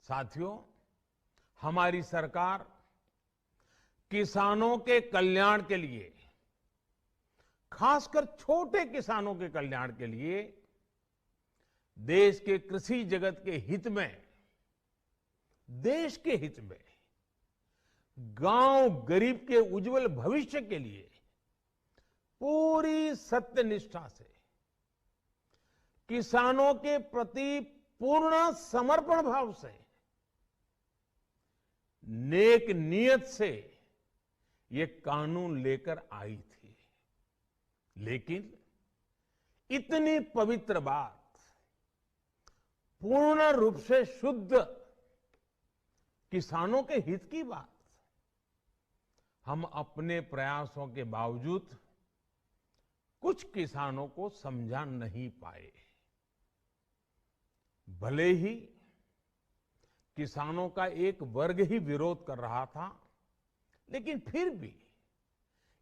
साथियों, हमारी सरकार किसानों के कल्याण के लिए, खासकर छोटे किसानों के कल्याण के लिए देश के कृषि जगत के हित में, देश के हित में, गांव गरीब के उज्जवल भविष्य के लिए पूरी सत्यनिष्ठा से, किसानों के प्रति पूर्ण समर्पण भाव से, नेक नियत से ये कानून लेकर आई थी। लेकिन इतनी पवित्र बात, पूर्ण रूप से शुद्ध किसानों के हित की बात, हम अपने प्रयासों के बावजूद कुछ किसानों को समझा नहीं पाए। भले ही किसानों का एक वर्ग ही विरोध कर रहा था, लेकिन फिर भी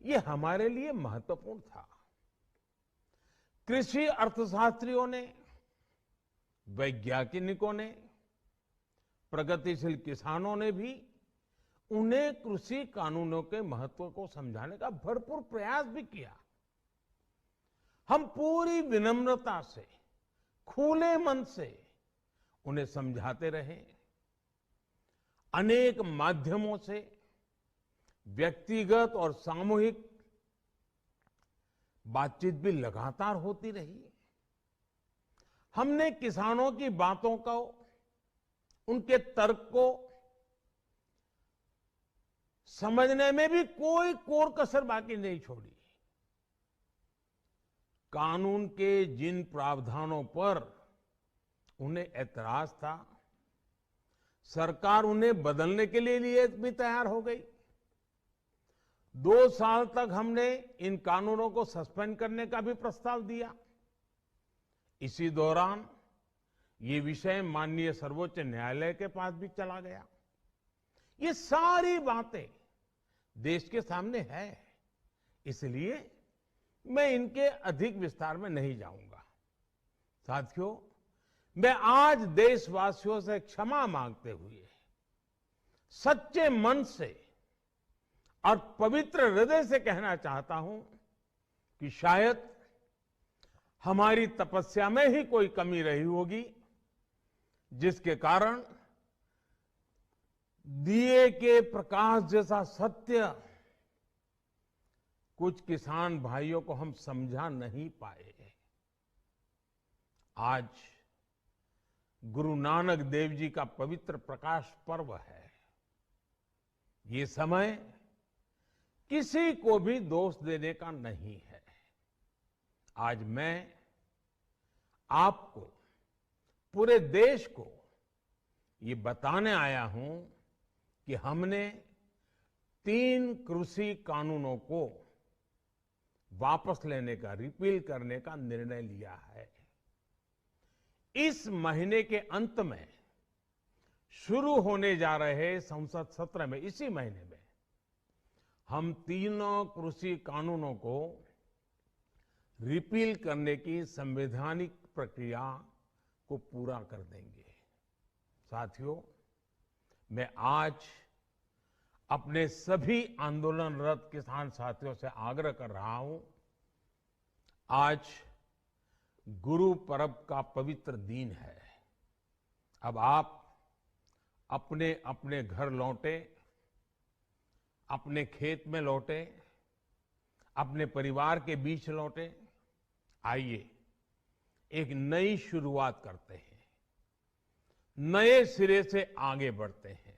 ये हमारे लिए महत्वपूर्ण था। कृषि अर्थशास्त्रियों ने, वैज्ञानिकों ने, प्रगतिशील किसानों ने भी उन्हें कृषि कानूनों के महत्व को समझाने का भरपूर प्रयास भी किया। हम पूरी विनम्रता से, खुले मन से उन्हें समझाते रहे। अनेक माध्यमों से व्यक्तिगत और सामूहिक बातचीत भी लगातार होती रही। हमने किसानों की बातों को, उनके तर्क को समझने में भी कोई कोर कसर बाकी नहीं छोड़ी। कानून के जिन प्रावधानों पर उन्हें ऐतराज था, सरकार उन्हें बदलने के लिए भी तैयार हो गई। 2 साल तक हमने इन कानूनों को सस्पेंड करने का भी प्रस्ताव दिया। इसी दौरान ये विषय माननीय सर्वोच्च न्यायालय के पास भी चला गया। ये सारी बातें देश के सामने है, इसलिए मैं इनके अधिक विस्तार में नहीं जाऊंगा। साथियों, मैं आज देशवासियों से क्षमा मांगते हुए सच्चे मन से और पवित्र हृदय से कहना चाहता हूं कि शायद हमारी तपस्या में ही कोई कमी रही होगी, जिसके कारण दिए के प्रकाश जैसा सत्य कुछ किसान भाइयों को हम समझा नहीं पाए। आज गुरु नानक देव जी का पवित्र प्रकाश पर्व है। ये समय किसी को भी दोष देने का नहीं है। आज मैं आपको, पूरे देश को ये बताने आया हूं कि हमने 3 कृषि कानूनों को वापस लेने का, रिपील करने का निर्णय लिया है। इस महीने के अंत में शुरू होने जा रहे संसद सत्र में, इसी महीने में, हम 3 कृषि कानूनों को रिपील करने की संवैधानिक प्रक्रिया को पूरा कर देंगे। साथियों, मैं आज अपने सभी आंदोलनरत किसान साथियों से आग्रह कर रहा हूं, आज गुरु पर्व का पवित्र दिन है। अब आप अपने अपने घर लौटे, अपने खेत में लौटे, अपने परिवार के बीच लौटे। आइए एक नई शुरुआत करते हैं, नए सिरे से आगे बढ़ते हैं।